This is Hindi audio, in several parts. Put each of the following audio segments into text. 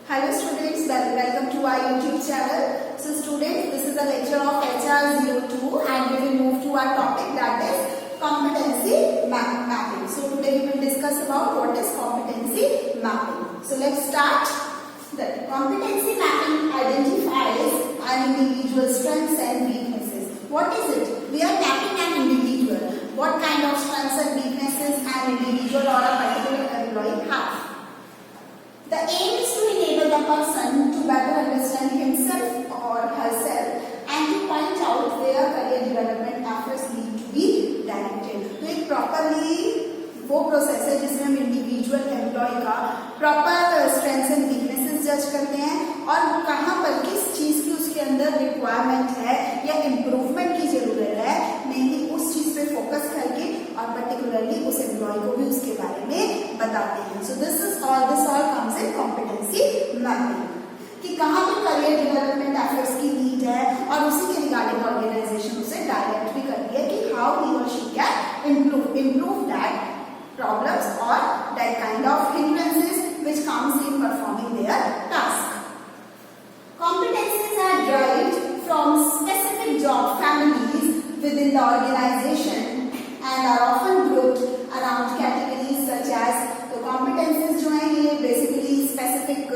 Hello students, welcome to our YouTube channel. So students, this is a lecture of HR02 and we will move to our topic, that is competency mapping. So today we will discuss about what is competency mapping. So let's start. The competency mapping identifies an individual's strengths and weaknesses. What is it? We are mapping an individual. What kind of strengths and weaknesses an individual or a particular employee have. The aim is to enable the person to better understand himself or herself and to point out where career development efforts need to be directed. तो एक properly वो प्रोसेस है जिसमें हम इंडिविजुअल एम्प्लॉय का प्रॉपर स्ट्रेंथ्स एंड वीकनेसेस जज करते हैं और कहाँ पर किस चीज की उसके अंदर रिक्वायरमेंट है या इम्प्रूवमेंट की जरूरत है, मेनली उस चीज पे फोकस करके और पर्टिकुलरली उस एम्प्लॉय को भी उसके बारे में बताते हैं. So this all comes in competency mapping कि कहाँ पे करियर डेवलपमेंट एफर्ट्स की नीड है और उसी के रिगार्डिंग ऑर्गेनाइजेशन उसे डायरेक्ट भी करती है कि हाउ ही और she can improve that problems or that kind of hindrances which comes in performing their task. Competencies are derived from specific job families within the organization and are often grouped around categories such as तो competencies जो हैं ये basically specific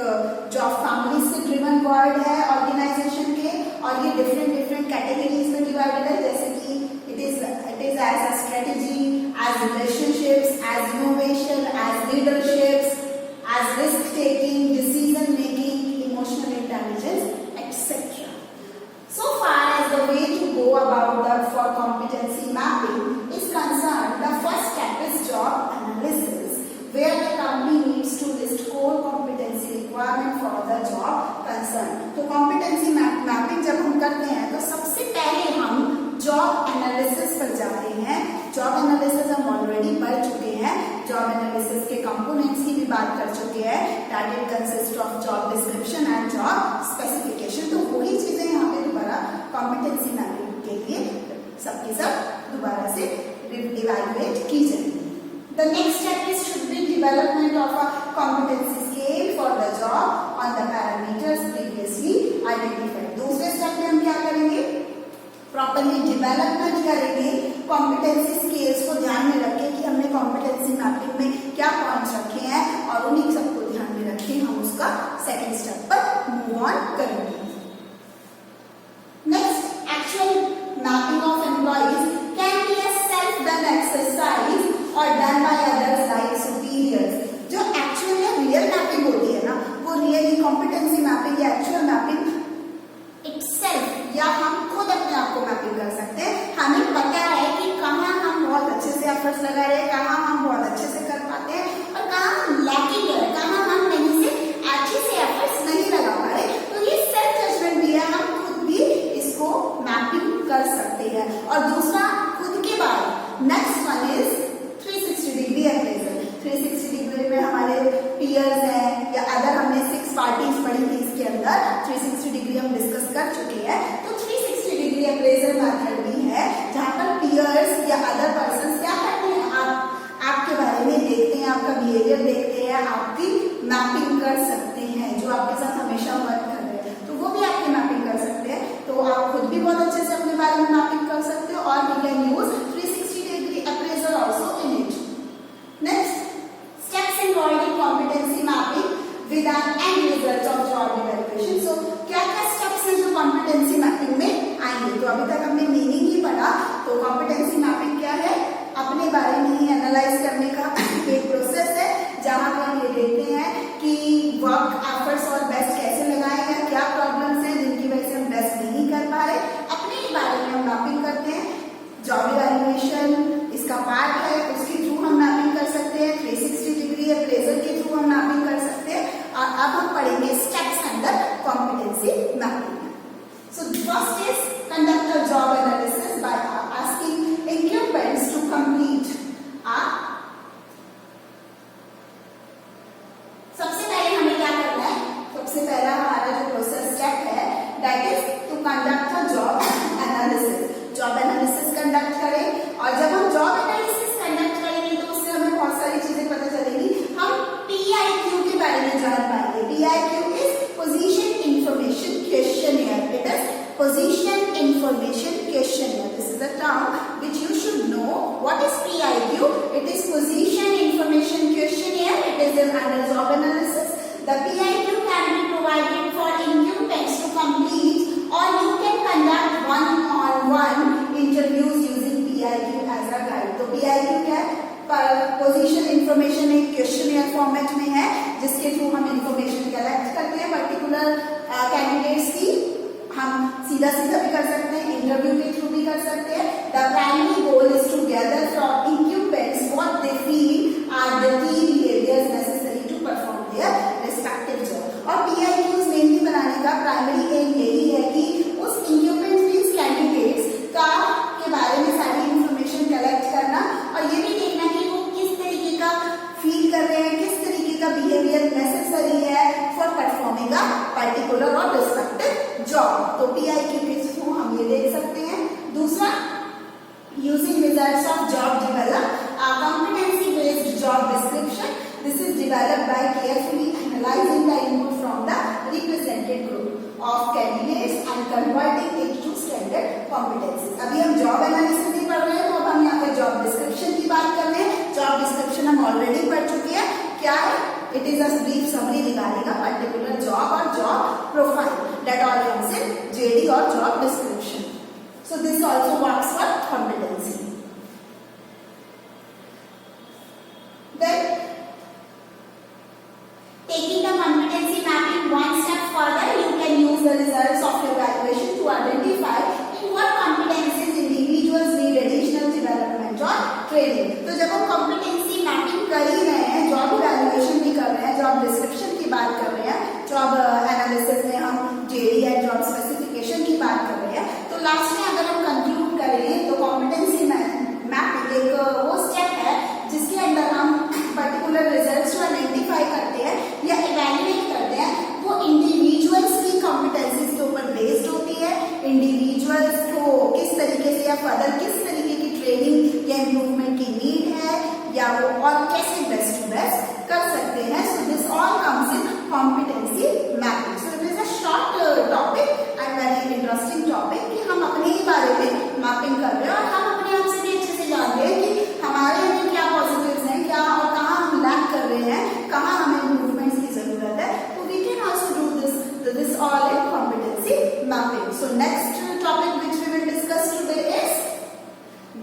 job families से driven word है organization के और ये different categories में divided है जैसे कि it is as a strategy, as relationships, as innovation, as leaderships, as risk taking, decision making, emotional intelligence, etc. So far as the way to go about for competency mapping is concerned, the first step is job analysis, where the company needs to list core competency requirement for the job concerned. तो competency mapping जब हम करते हैं तो सबसे पहले हम जॉब एनालिसिस पर जाते हैं. जॉब एनालिसिस हम ऑलरेडी पढ़ चुके हैं. जॉब एनालिसिस के कंपोनेंट्स की भी बात कर चुके हैं. That it consist of job description and job specification. तो वही चीजें यहाँ पे दोबारा कॉम्पिटेंसी मैपिंग के लिए सबकी सब दोबारा से इवैल्यूएट की जाएगी. The next step is should be development of a competency scale for the job on the parameters previously identified. दूसरे स्टेप में हम क्या करेंगे? प्रॉपरली डेवलपमेंट करेंगे कॉम्पिटेंसी स्केल्स को ध्यान में रखें कि हमने कॉम्पिटेंसी मैपिंग में क्या पॉइंट्स रखे हैं और उन्हीं सबको ध्यान में रखें हम उसका सेकंड स्टेप पर मूव ऑन करेंगे. Next, actual mapping of employees can be a self done exercise और done by others like superiors. जो एक्चुअल या रियल मैपिंग होती है ना, वो रियली कॉम्पिटेंसी मैपिंग या एक्चुअल मैपिंग इटसेल्फ या हम खुद अपने आप को मैपिंग कर सकते हैं. हमें पता है कि कहाँ हम बहुत अच्छे से एफर्ट्स लगा रहे हैं, कहाँ हम बहुत अच्छे से कर पाते हैं और कहाँ हम लैकिंग है, कहाँ हम नहीं से अच्छे से एफर्ट्स नहीं लगा पा रहे. तो ये सेल्फ जजमेंट भी है, हम खुद भी इसको मैपिंग कर सकते हैं. और दूसरा खुद के बाद next one is 360 degree appraisal. 360 degree में हमारे पीयर्स हैं या अदर हमने 6 पार्टीज पढ़ी थी इसके अंदर. 360 डिग्री हम डिस्कस कर चुके हैं. तो 360 डिग्री अप्रेजल मेथड भी है जहाँ पर पीयर्स या अदर पर्सन क्या करते हैं, आपके बारे में देखते हैं, आपका बिहेवियर देखते हैं, आपकी मैपिंग कर सकते हैं. जो आपके साथ हमेशा वर्क कर रहे हैं तो वो भी आपकी मैपिंग कर सकते हैं. तो आप खुद भी बहुत अच्छे से अपने बारे में मैपिंग कर सकते हो और we can use 360 degree appraisal also in it. Next, steps involved in competency mapping with an end result of job evaluation. So क्या steps हैं जो competency mapping में आएंगे? तो अभी तक हमने मीनिंग ही पढ़ा. तो competency mapping क्या है? अपने बारे में ही एनालाइज करने का एक प्रोसेस है जहाँ पे हम ये देखते हैं कि वर्क एफर्ट्स और बेस्ट कैसे लगाए हैं, क्या प्रॉब्लम्स हैं जिनकी वजह से हम बेस्ट नहीं कर पा रहे. अपने ही बारे में हम मैपिंग करते हैं. जॉब इवैल्यूएशन इसका पार्ट है, उसके थ्रू हम मैपिंग कर सकते हैं. 360 डिग्री अप्रेजल के थ्रू हम मैपिंग कर सकते हैं. और अब हम पढ़ेंगे steps under competency mapping. So first is conduct a job analysis by asking incumbents to complete a. सबसे पहले हमें क्या करना है? सबसे पहला हमारा जो प्रोसेस स्टेप है that is to conduct a job analysis. Job analysis conduct करें और जब हम जॉब एनालिसिस कंडक्ट करेंगे तो उससे हमें बहुत सारी चीजें पता चलेंगी. हम PIQ के बारे में जान पाएंगे. PIQ is Position Information Questionnaire. This is a term which you should know. What is PIQ? It is Position Information Questionnaire. It is under job analysis. The PIQ can be provided for incumbents to complete, or you can conduct one-on-one interviews using PIQ as a guide. तो PIQ क्या है? पोजीशन इंफॉर्मेशन एक क्वेश्चनियर फॉर्मेट में है जिसके थ्रू हम इंफॉर्मेशन कलेक्ट करते हैं पर्टिकुलर कैंडिडेट्स की. हम सीधा सीधा भी कर सकते हैं, इंटरव्यू के थ्रू भी कर सकते हैं. The primary goal is to gather from incumbents what they feel are the key behaviours necessary to perform their respective job. और पीआईक्यूज मेनली बनाने का प्राइमरी एम यही है कि उस इंक्यूबेंट्स मींस कैंडिडेट्स का के बारे में सारी इंफॉर्मेशन कलेक्ट करना और ये भी देखना कि वो किस तरीके का फील कर रहे हैं, किस तरीके का बिहेवियर नेसेसरी है फॉर परफॉर्मिंग अ पर्टिकुलर और रिस्पेक्टिव जॉब. तो पीआईक्यू के थ्रू हम ये देख सकते हैं. दूसरा, using results of job develop a competency based job description. This is developed by carefully analyzing the input from the represented group of candidates and converting it to standard competencies. अभी हम जॉब एनालिसिस ही पढ़ रहे हैं, तो अब हम यहाँ पे जॉब डिस्क्रिप्शन की बात कर रहे हैं. जॉब डिस्क्रिप्शन हम ऑलरेडी पढ़ चुके हैं. क्या है? It is a brief summary निकालेगा particular job और job profile that all comes in JD और job description. So this also works for competency. Then taking the competency mapping one step further, you can use the results of your evaluation to identify in what competencies individuals need additional development or training. तो जब हम competency mapping कर ही रहे हैं, job evaluation भी कर रहे हैं, job description की बात कर रहे हैं, job analysis में हम JD and job specification की बात कर रहे हैं, तो लास्ट में अगर हम conclude करें तो competency mapping एक वो step है जिसके अंदर हम पर्टिकुलर रिजल्ट्स को आइडेंटिफाई करते हैं या इवैल्यूएट करते हैं. वो इंडिविजुअल्स की कॉम्पिटेंसीज के ऊपर बेस्ड होती है. इंडिविजुअल्स को किस तरीके से या फर्दर किस तरीके की ट्रेनिंग या इम्प्रूवमेंट की नीड है या वो और कैसे बेस्ट टू बेस्ट कर सकते हैं. So this all comes in competency mapping. So it is a short topic and very interesting topic कि हम अपने ही बारे में मैपिंग कर रहे हैं और हम अपने आप से भी अच्छे से जान रहे हैं कि हमारे अंदर क्या पॉजिटिव्स हैं, क्या और कहाँ हम लैक कर रहे हैं, कहाँ हमें इम्प्रूवमेंट्स की जरूरत है. तो we can also do this all in competency mapping. So next topic which we will discuss today is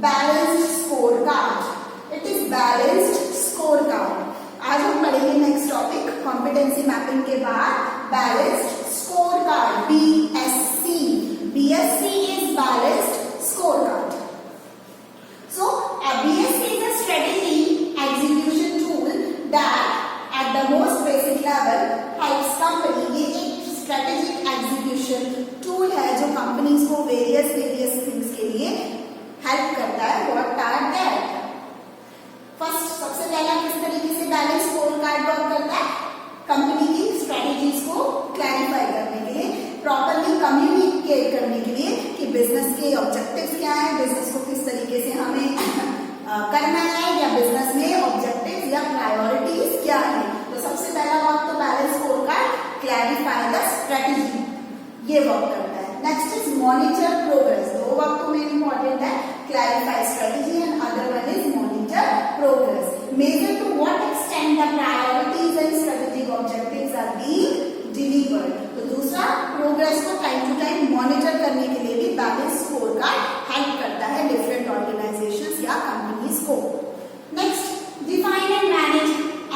balanced scorecard. It is balanced scorecard. आज हम पढ़ेंगे नेक्स्ट टॉपिक कॉम्पिटेंसी मैपिंग के बाद balanced scorecard BSc. BSc is balanced scorecard. So, a BSc is a strategy execution tool that at the most basic level helps company. ये एक strategic execution tool है जो companies को various things के लिए help करता है. What are that? First, सबसे पहला किस तरीके से बैलेंस स्कोर कार्ड वर्क करता है? कंपनी की स्ट्रेटेजीज को क्लैरिफाई करने के लिए, प्रॉपरली कम्युनिकेट करने के लिए कि बिजनेस के ऑब्जेक्टिव्स क्या है, बिजनेस को किस तरीके से हमें करना है या बिजनेस में ऑब्जेक्टिव्स या प्रायोरिटीज क्या है. तो सबसे पहला वर्क तो balance scorecard clarify the strategy, ये वर्क करता है. Next is monitor progress. दो वर्क तो मेन इंपॉर्टेंट है, clarify strategy and other one is monitor progress. Measure to what extent the priorities and strategic objectives are being delivered. तो दूसरा, प्रोग्रेस को टाइम टू टाइम मॉनिटर करने के लिए भी बैलेंस स्कोर कार्ड हेल्प करता है डिफरेंट ऑर्गेनाइजेशंस या कंपनीज को. Next, define and manage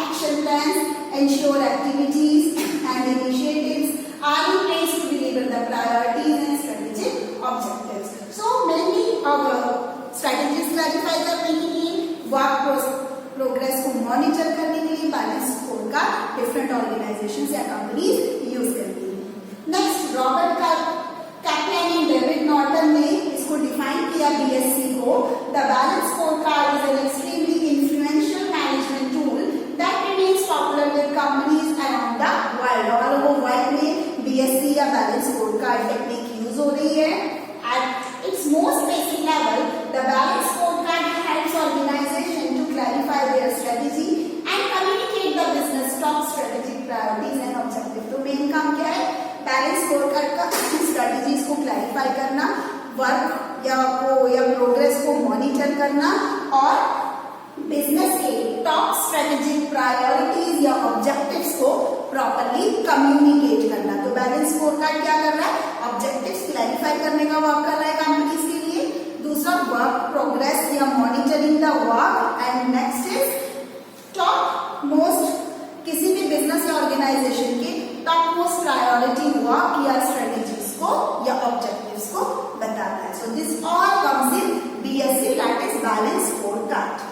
action plans, ensure activities and initiatives are in place to deliver the priorities and strategic objectives. So mainly strategies clarify करने के लिए, वर्क प्रोग्रेस को मॉनिटर करने के लिए balance scorecard different organisations या कंपनीज यूज करती हैं. Next, Robert Kaplan and David Norton ने इसको डिफाइन किया BSc को. The balance scorecard is an extremely influential management tool that remains popular with companies around the world. All over world में BSc या balance scorecard technique use हो रही है. At its most basic level, the balance scorecard helps organisation to clarify their strategy and communicate the business top strategic priorities and objectives. तो मेन काम क्या है? बैलेंस स्कोर कार्ड का स्ट्रेटजीज को क्लैरिफाई करना, वर्क या प्रोग्रेस को मॉनिटर करना और बिजनेस के टॉप स्ट्रेटेजिक प्रायोरिटीज या ऑब्जेक्टिव्स को प्रॉपर्ली कम्युनिकेट करना। तो बैलेंस स्कोर कार्ड क्या कर रहा है? ऑब्जेक्टिव्स क्लैरिफाई करने का वर्क कर रहा है कंपनीज के लिए। दूसरा वर्क प्रोग्रेस या monitoring the work, and next is top most किसी भी बिजनेस या ऑर्गेनाइजेशन के टॉप मोस्ट प्रायोरिटी वर्क या स्ट्रेटेजीज को या ऑब्जेक्टिव्स को बताता है। So this all comes in BSc, that is balance score card.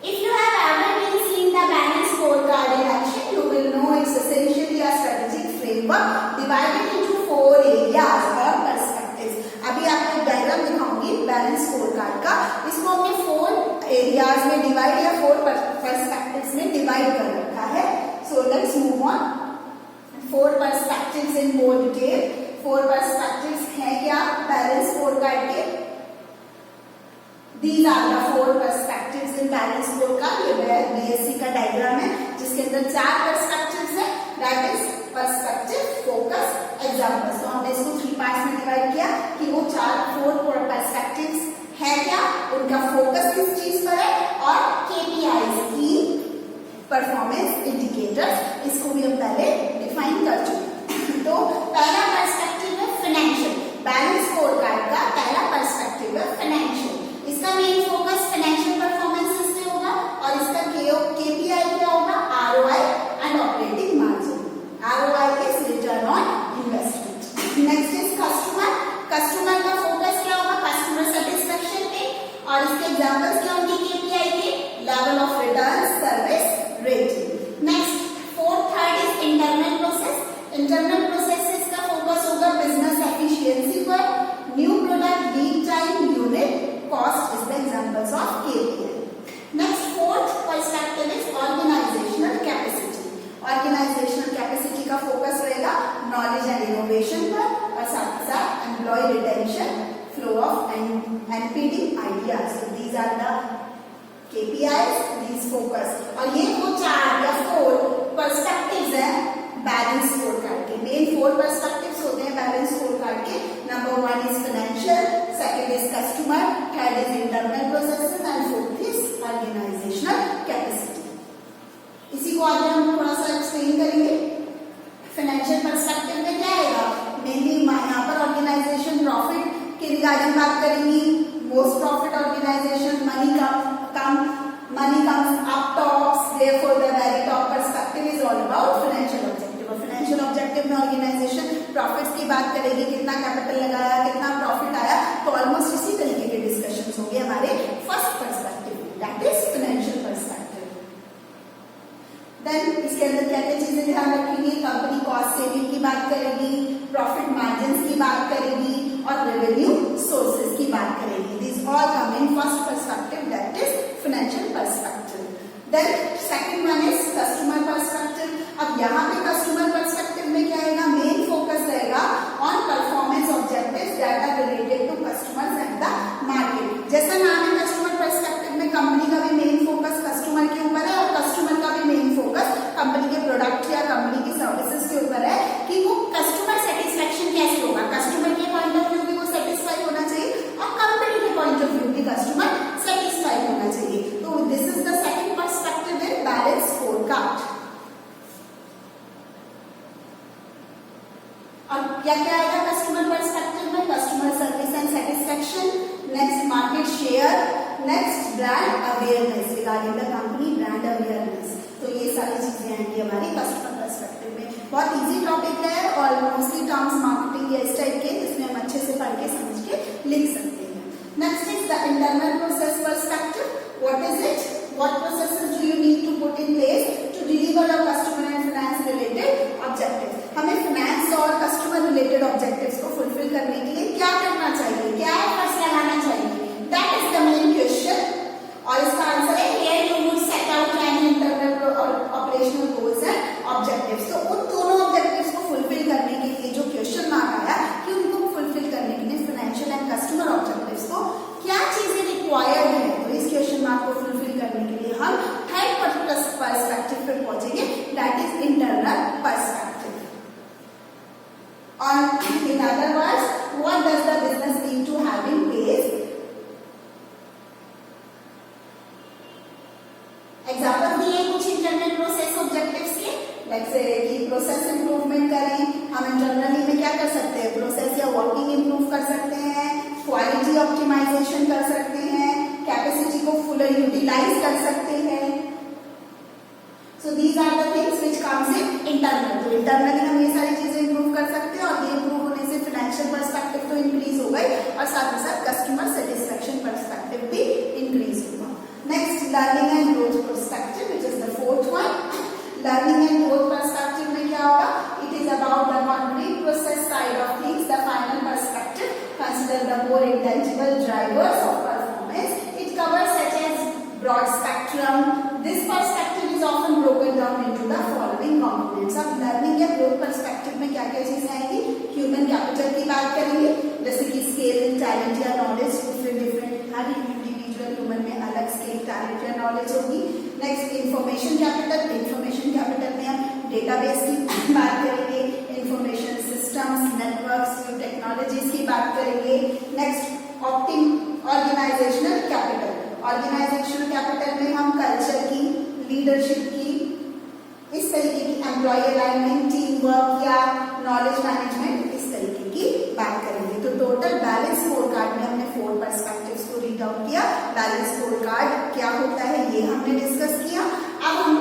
If you have ever been seeing the balance scorecard in action, you will know it's essentially a strategic framework divided into 4 areas or perspectives. अभी आपको एक डायग्राम दिखाऊंगी बैलेंस स्कोर कार्ड का। इसको हमने 4 एरियाज में डिवाइड या 4 पर्सपेक्टिव्स में डिवाइड कर रखा है। So let's move on. 4 perspectives in more detail. 4 perspectives हैं क्या बैलेंस स्कोर कार्ड के? These are the 4 perspectives in balance scorecard। ये BSc का डायग्राम है जिसके अंदर 4 perspectives है, that is perspective, focus, examples। तो हमने इसको 3 पार्ट्स में डिवाइड किया कि वो 4 perspectives है क्या, उनका फोकस किस चीज पर है, और KPIs की परफॉर्मेंस इंडिकेटर्स, इसको भी हम पहले डिफाइन कर चुके। तो पहला पर्सपेक्टिव है फाइनेंशियल। बैलेंस स्कोर कार्ड का पहला पर्सपेक्टिव है फाइनेंशियल। इसका मेन फोकस फाइनेंशियल परफॉर्मेंस से होगा और इसका KPI क्या होगा? ROI and operating margin. ROI is return on investment. Next is customer. Customer का फोकस क्या होगा? कस्टमर सेटिस्फेक्शन पे, और इसके एग्जांपल्स क्या होंगे KPI के? Level of return, service, rating. Next third is internal process. Internal processes का फोकस होगा बिजनेस एफिशिएंसी पर, new product lead time, unit cost is the examples of KPI. Next, fourth perspective is organizational capacity. Organizational capacity का focus रहेगा knowledge and innovation पर, और साथ ही साथ employee retention, flow of and NPD ideas. So these are the KPIs, these focus। और ये वो 4 या 4 perspectives हैं बैलेंस स्कोर कार्ड के। मेन 4 पर्सपेक्टिव्स होते हैं बैलेंस स्कोर कार्ड के। Number 1 is financial, second is customer, third is internal processes and fourth is organisational capacity. इसी को आगे हम थोड़ा सा एक्सप्लेन करेंगे। फाइनेंशियल पर्सपेक्टिव में क्या आएगा? मेनली यहाँ पर ऑर्गेनाइजेशन प्रॉफिट के रिगार्डिंग बात करेंगी। Most profit organisation, money comes up tops, therefore the very top perspective is all about financial objective। और financial objective में ऑर्गेनाइजेशन प्रॉफिट्स की बात करेगी, कितना कैपिटल लगाया, कितना प्रॉफिट आया। तो ऑलमोस्ट इसी तरीके के डिस्कशंस होंगे हमारे first perspective, that is financial perspective. Then इसके अंदर क्या क्या चीजें ध्यान रखेंगे? कंपनी कॉस्ट सेविंग की बात करेगी, प्रॉफिट मार्जिन की बात करेगी, और रेवेन्यू सोर्सेज की बात करेगी। This all come in first perspective, that is financial perspective. Then second one is customer perspective. अब यहाँ पे कस्टमर पर्सपेक्टिव में क्या आएगा? मेन फोकस रहेगा on performance objectives that are related to customers and the market. जैसा नाम है कस्टमर पर्सपेक्टिव में, कंपनी का भी मेन फोकस कस्टमर के ऊपर है और कस्टमर का भी मेन फोकस कंपनी के प्रोडक्ट या कंपनी की सर्विसेज के ऊपर है कि वो कस्टमर सेटिस्फेक्शन कैसे होगा। कस्टमर के पॉइंट ऑफ व्यू भी वो सेटिस्फाई होना चाहिए और कंपनी के पॉइंट ऑफ व्यू भी कस्टमर सेटिस्फाई होना चाहिए। तो this is the second perspective in balance score card. और क्या क्या आएगा कस्टमर पर्सपेक्टिव में? Customer service and satisfaction, next market share, next brand awareness, regarding the company brand awareness. तो ये सारी चीजें आएंगी हमारी कस्टमर पर्सपेक्टिव में। बहुत इजी टॉपिक है और मोस्टली टर्म्स मार्केटिंग या इस टाइप के, जिसमें हम अच्छे से पढ़ के समझ के लिख सकते हैं। Next is the internal process perspective. What is it? What processes do you need to put in place to deliver your customer and finance related objectives? हमें finance और customer related objectives को fulfill करने के लिए क्या करना चाहिए, क्या efforts लगाना चाहिए? That is the main question। और इसका आंसर है here you would set out an internal और operational goals and objectives। तो उन दोनों objectives को fulfill करने के लिए जो question mark आया कि उनको fulfill करने के लिए financial and customer objectives को क्या चीजें required है, तो इस question mark को fulfill करने के लिए हम थर्ड पर्सपेक्टिव पे पहुंचेंगे, that is internal perspective. Example दिए कुछ इंटरनल प्रोसेस ऑब्जेक्टिव्स के, लाइक से कि प्रोसेस इंप्रूवमेंट करें, हम इंटरनली में क्या कर सकते हैं, प्रोसेस या वर्किंग इंप्रूव कर सकते हैं, क्वालिटी ऑप्टिमाइजेशन कर सकते हैं, कैपेसिटी को फुलर यूटिलाइज कर सकते हैं. So these are the things which comes in internal. तो इंटरनली हम ये सारी चीजें इंप्रूव कर सकते हैं और ये इंप्रूव होने से फाइनेंशियल पर्सपेक्टिव तो इंक्रीज हो गई और साथ ही साथ कस्टमर सेटिस्फेक्शन पर्सपेक्टिव भी इंक्रीज होगा. Next learning and growth perspective which is the fourth one. Learning and growth perspective में क्या होगा, it is about the complete process side of things. The final perspective consider the more intangible drivers of performance. It covers such as broad spectrum. This perspective is often broken down into the following components. अब लर्निंग या ग्रोथ पर्सपेक्टिव में क्या क्या चीजें आएंगी, ह्यूमन कैपिटल की बात करेंगे, जैसे कि स्केल, टैलेंट या नॉलेज. डिफरेंट हर इंडिविजुअल ह्यूमन में अलग स्केल, टैलेंट या नॉलेज होगी. Next information capital. Information capital में हम डेटाबेस की बात करेंगे, information systems, networks, new technologies की बात करेंगे. Next organisational capital. Organisational capital में हम कल्चर की, लीडरशिप की, इस तरीके की एम्प्लॉय अलाइनमेंट, टीम वर्क या नॉलेज मैनेजमेंट, इस तरीके की बात करेंगे. तो टोटल बैलेंस स्कोर कार्ड में हमने 4 पर्सपेक्टिव्स को रीड आउट किया. बैलेंस स्कोर कार्ड क्या होता है ये हमने डिस्कस किया. अब हम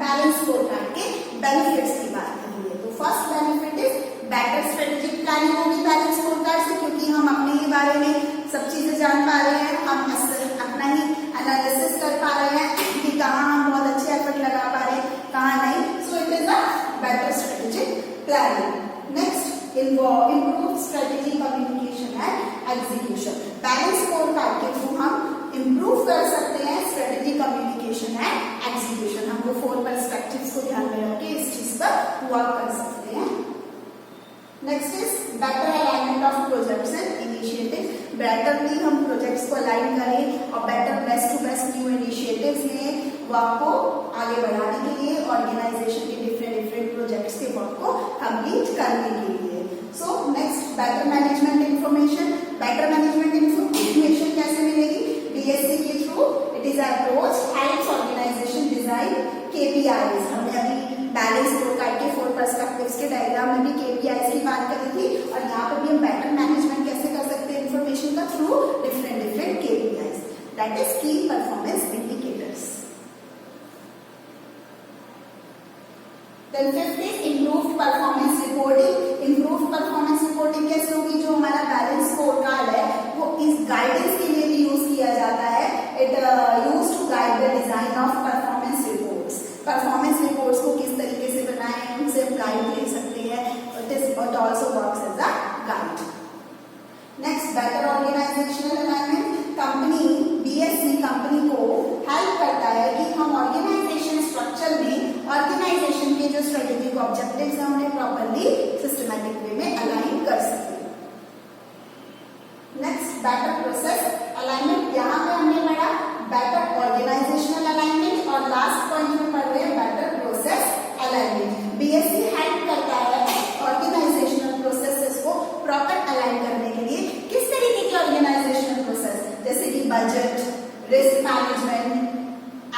बैलेंस स्कोर कार्ड के बेनिफिट्स की बात करेंगे. तो first benefit is better strategic planning होगी बैलेंस स्कोर कार्ड से, क्योंकि हम अपने ही बारे में सब चीजें जान पा रहे हैं, हम अपना ही एनालिसिस कर पा रहे हैं कि कहाँ हम बहुत अच्छे एफर्ट लगा पा रहे हैं, कहाँ नहीं. So it is a better strategic planning. Next improve strategy communication and execution. Balance scorecard के थ्रू हम इम्प्रूव कर सकते हैं स्ट्रेटेजी कम्युनिकेशन एंड एग्जीक्यूशन. हमको 4 पर्सपेक्टिव्स को ध्यान में रख के इस चीज पर वर्क कर सकते हैं. Next is better alignment of projects and initiative. Betterly हम प्रोजेक्ट्स को अलाइन करें और better best to best new initiatives लें वर्क को आगे बढ़ाने के लिए, ऑर्गेनाइजेशन के डिफरेंट प्रोजेक्ट्स के वर्क को कंप्लीट करने के लिए. So next better management information. Better management information कैसे मिलेगी, बीएससी के through. It is approach helps organisation design KPIs. हमने अभी बैलेंस स्कोर कार्ड के 4 पर्सपेक्टिव्स के डायग्राम में भी केपीआईज की बात करी थी और यहाँ पर भी हम बेटर मैनेजमेंट कैसे कर सकते हैं इंफॉर्मेशन का, through different KPIs, that is key performance indicators. Then fifth is improved performance reporting. Improved performance reporting कैसे होगी, जो हमारा बैलेंस स्कोर कार्ड है वो इस गाइडेंस के लिए भी यूज किया जाता है. It use to guide the design of performance reports. Performance reports को किस तरीके से बनाएं, उनसे गाइड ले सकते हैं. It also works as a guide. Next better organisational alignment. Company BSC company को हेल्प करता है कि हम ऑर्गेनाइजेशन स्ट्रक्चर में ऑर्गेनाइजेशन के जो स्ट्रेटेजिक ऑब्जेक्टिव्स हैं उन्हें प्रॉपर्ली सिस्टमैटिक वे में अलाइन कर सके. Next better process alignment. यहाँ पे हमने पढ़ा बेटर ऑर्गेनाइजेशनल अलाइनमेंट और लास्ट पॉइंट में पढ़ रहे हैं better process alignment. BSc help करता है ऑर्गेनाइजेशनल प्रोसेसेस को प्रॉपर अलाइन करने के लिए. किस तरीके की ऑर्गेनाइजेशनल प्रोसेस, जैसे कि budget, risk management,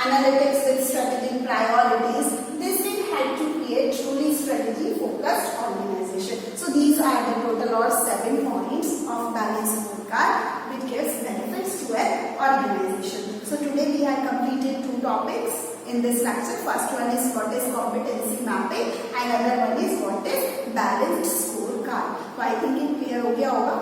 analytics with strategic priorities. This will help to create truly strategy focused organization. So these are the total or 7 points of balance scorecard which gives benefits to an organization. So today we have completed 2 topics in this lecture. First one is what is competency mapping and other one is what is balanced scorecard. So I think it clear हो गया होगा.